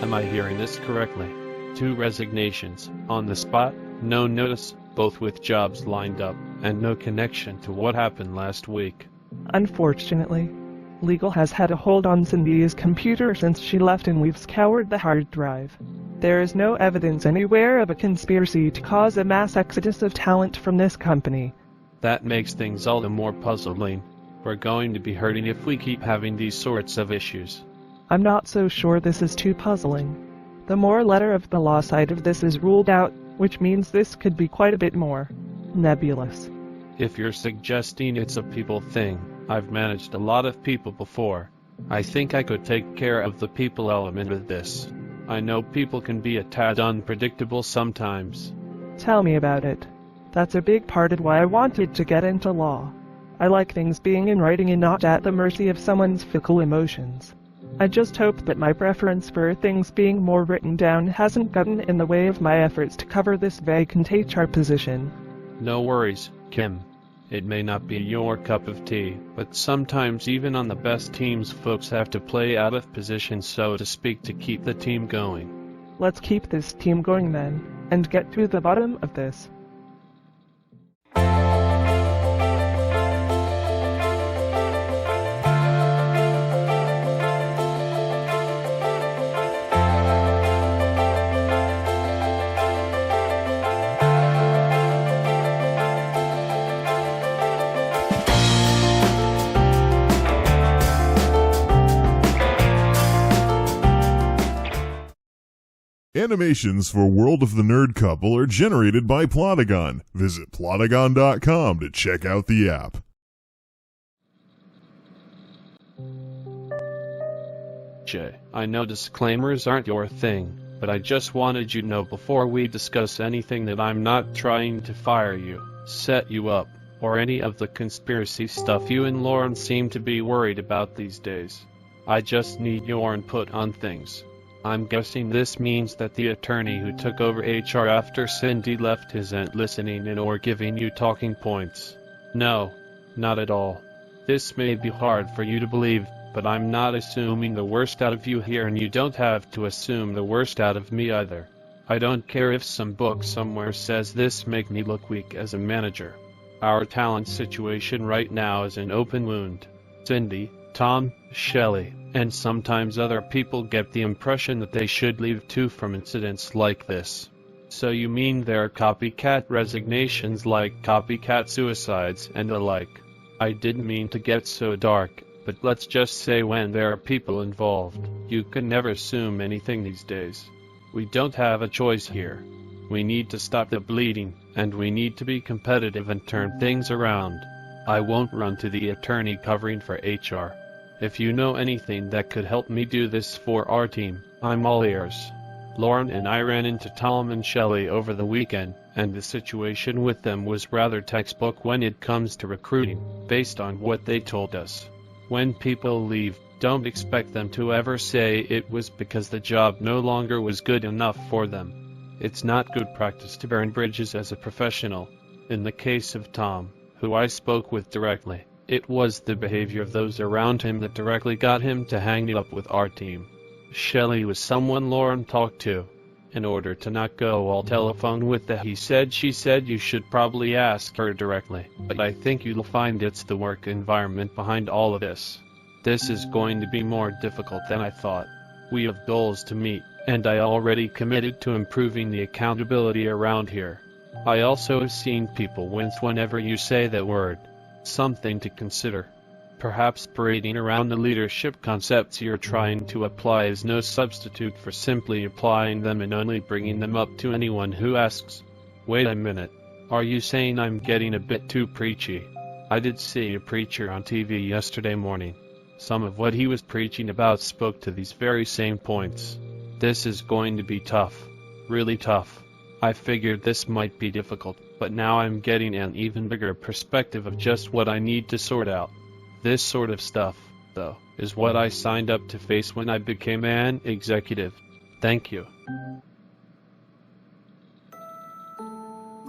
Am I hearing this correctly? 2 resignations, on the spot, no notice, both with jobs lined up, and no connection to what happened last week. Unfortunately, legal has had a hold on Cindy's computer since she left and we've scoured the hard drive. There is no evidence anywhere of a conspiracy to cause a mass exodus of talent from this company. That makes things all the more puzzling. We're going to be hurting if we keep having these sorts of issues. I'm not so sure this is too puzzling. The more letter of the law side of this is ruled out, which means this could be quite a bit more nebulous. If you're suggesting it's a people thing, I've managed a lot of people before. I think I could take care of the people element with this. I know people can be a tad unpredictable sometimes. Tell me about it. That's a big part of why I wanted to get into law. I like things being in writing and not at the mercy of someone's fickle emotions. I just hope that my preference for things being more written down hasn't gotten in the way of my efforts to cover this vacant HR position. No worries, Kim. It may not be your cup of tea, but sometimes even on the best teams folks have to play out of position, so to speak, to keep the team going. Let's keep this team going then, and get to the bottom of this. Animations for World of the Nerd Couple are generated by Plotagon. Visit plotagon.com to check out the app. Jay, I know disclaimers aren't your thing, but I just wanted you to know before we discuss anything that I'm not trying to fire you, set you up, or any of the conspiracy stuff you and Lauren seem to be worried about these days. I just need your input on things. I'm guessing this means that the attorney who took over HR after Cindy left isn't listening in or giving you talking points. No, not at all. This may be hard for you to believe, but I'm not assuming the worst out of you here, and you don't have to assume the worst out of me either. I don't care if some book somewhere says this make me look weak as a manager. Our talent situation right now is an open wound. Cindy, Tom, Shelley, and sometimes other people get the impression that they should leave too from incidents like this. So you mean there are copycat resignations like copycat suicides and the like? I didn't mean to get so dark, but let's just say when there are people involved, you can never assume anything these days. We don't have a choice here. We need to stop the bleeding, and we need to be competitive and turn things around. I won't run to the attorney covering for HR. If you know anything that could help me do this for our team, I'm all ears. Lauren and I ran into Tom and Shelley over the weekend, and the situation with them was rather textbook when it comes to recruiting, based on what they told us. When people leave, don't expect them to ever say it was because the job no longer was good enough for them. It's not good practice to burn bridges as a professional. In the case of Tom, who I spoke with directly, it was the behavior of those around him that directly got him to hang it up with our team. Shelley was someone Lauren talked to. In order to not go all telephone with the he said she said, you should probably ask her directly, but I think you'll find it's the work environment behind all of this. This is going to be more difficult than I thought. We have goals to meet, and I already committed to improving the accountability around here. I also have seen people wince whenever you say that word. Something to consider. Perhaps parading around the leadership concepts you're trying to apply is no substitute for simply applying them and only bringing them up to anyone who asks. Wait a minute. Are you saying I'm getting a bit too preachy? I did see a preacher on TV yesterday morning. Some of what he was preaching about spoke to these very same points. This is going to be tough. Really tough. I figured this might be difficult, but now I'm getting an even bigger perspective of just what I need to sort out. This sort of stuff, though, is what I signed up to face when I became an executive. Thank you.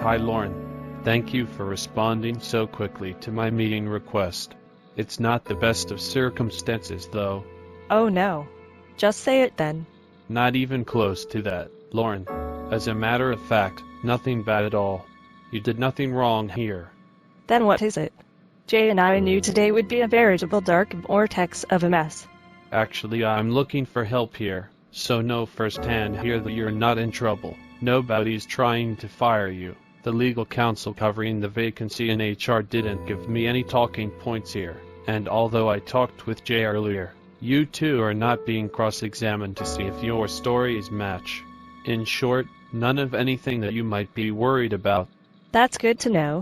Hi Lauren. Thank you for responding so quickly to my meeting request. It's not the best of circumstances, though. Oh no. Just say it then. Not even close to that, Lauren. As a matter of fact, nothing bad at all. You did nothing wrong here. Then what is it? Jay and I knew today would be a veritable dark vortex of a mess. Actually, I'm looking for help here, so know firsthand here that you're not in trouble. Nobody's trying to fire you. The legal counsel covering the vacancy in HR didn't give me any talking points here, and although I talked with Jay earlier, you two are not being cross-examined to see if your stories match. In short, none of anything that you might be worried about. That's good to know.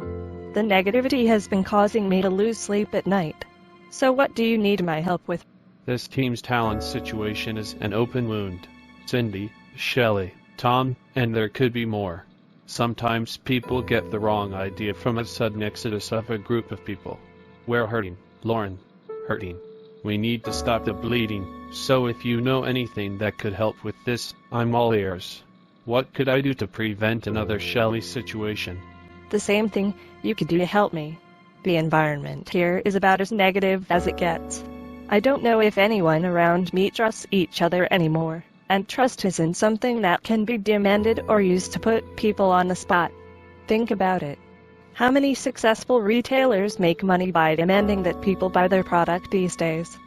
The negativity has been causing me to lose sleep at night. So what do you need my help with? This team's talent situation is an open wound. Cindy, Shelley, Tom, and there could be more. Sometimes people get the wrong idea from a sudden exodus of a group of people. We're hurting, Lauren. Hurting. We need to stop the bleeding, so if you know anything that could help with this, I'm all ears. What could I do to prevent another Shelley situation? The same thing you could do to help me. The environment here is about as negative as it gets. I don't know if anyone around me trusts each other anymore, and trust isn't something that can be demanded or used to put people on the spot. Think about it. How many successful retailers make money by demanding that people buy their product these days?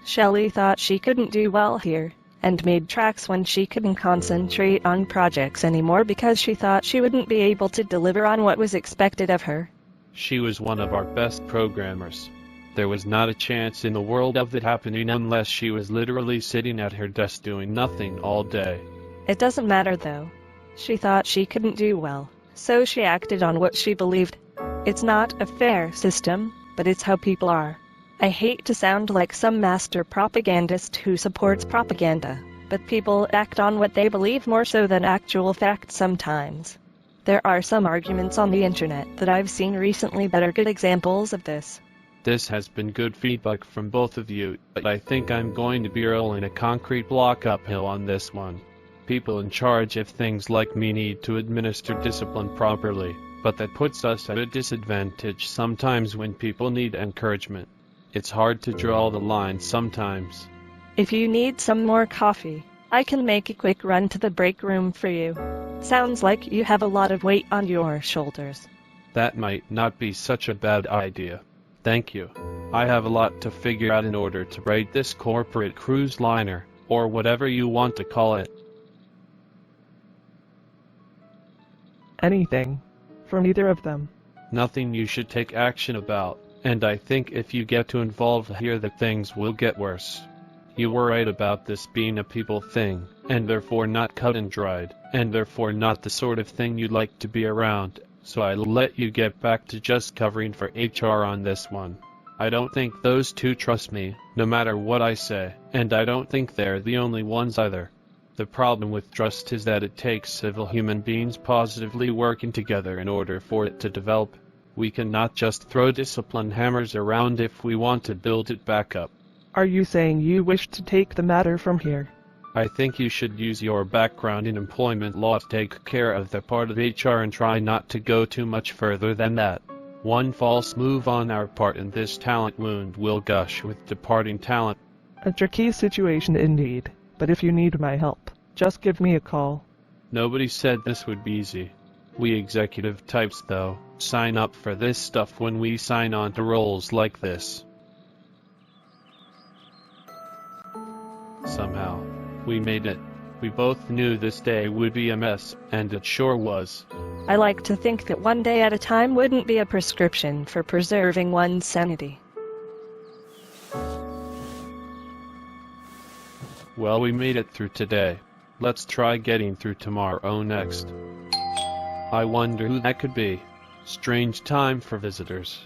Shelley thought she couldn't do well here, and made tracks when she couldn't concentrate on projects anymore because she thought she wouldn't be able to deliver on what was expected of her. She was one of our best programmers. There was not a chance in the world of it happening unless she was literally sitting at her desk doing nothing all day. It doesn't matter though. She thought she couldn't do well, so she acted on what she believed. It's not a fair system, but it's how people are. I hate to sound like some master propagandist who supports propaganda, but people act on what they believe more so than actual facts sometimes. There are some arguments on the internet that I've seen recently that are good examples of this. This has been good feedback from both of you, but I think I'm going to be rolling a concrete block uphill on this one. People in charge of things like me need to administer discipline properly, but that puts us at a disadvantage sometimes when people need encouragement. It's hard to draw the line sometimes. If you need some more coffee, I can make a quick run to the break room for you. Sounds like you have a lot of weight on your shoulders. That might not be such a bad idea. Thank you. I have a lot to figure out in order to write this corporate cruise liner, or whatever you want to call it. Anything. From either of them. Nothing you should take action about, and I think if you get too involved here that things will get worse. You were right about this being a people thing, and therefore not cut and dried, and therefore not the sort of thing you'd like to be around. So I'll let you get back to just covering for HR on this one. I don't think those two trust me, no matter what I say, and I don't think they're the only ones either. The problem with trust is that it takes civil human beings positively working together in order for it to develop. We cannot just throw discipline hammers around if we want to build it back up. Are you saying you wish to take the matter from here? I think you should use your background in employment law to take care of the part of HR and try not to go too much further than that. One false move on our part and this talent wound will gush with departing talent. A tricky situation indeed, but if you need my help, just give me a call. Nobody said this would be easy. We executive types, though, sign up for this stuff when we sign on to roles like this. Somehow, we made it. We both knew this day would be a mess, and it sure was. I like to think that one day at a time wouldn't be a prescription for preserving one's sanity. Well, we made it through today. Let's try getting through tomorrow next. I wonder who that could be. Strange time for visitors.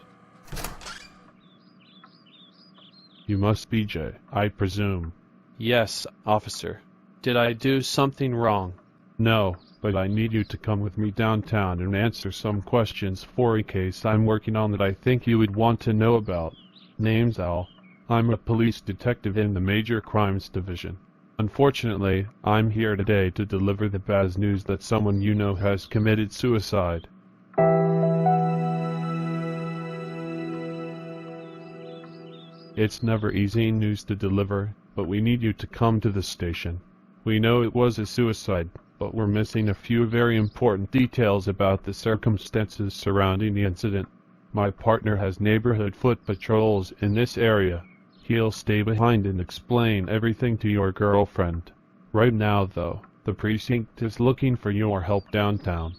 You must be Jay, I presume. Yes, officer. Did I do something wrong? No, but I need you to come with me downtown and answer some questions for a case I'm working on that I think you would want to know about. Name's Al. I'm a police detective in the Major Crimes Division. Unfortunately, I'm here today to deliver the bad news that someone you know has committed suicide. It's never easy news to deliver, but we need you to come to the station. We know it was a suicide, but we're missing a few very important details about the circumstances surrounding the incident. My partner has neighborhood foot patrols in this area. He'll stay behind and explain everything to your girlfriend. Right now, though, the precinct is looking for your help downtown.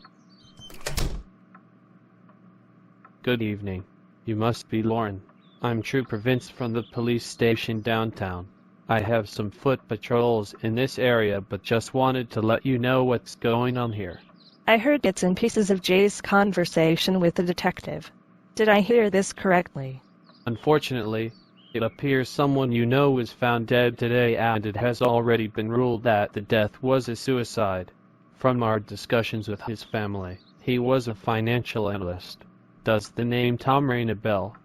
Good evening. You must be Lauren. I'm Trooper Vince from the police station downtown. I have some foot patrols in this area, but just wanted to let you know what's going on here. I heard bits and pieces of Jay's conversation with the detective. Did I hear this correctly? Unfortunately, it appears someone you know was found dead today, and it has already been ruled that the death was a suicide. From our discussions with his family, he was a financial analyst. Does the name Tom ring a bell?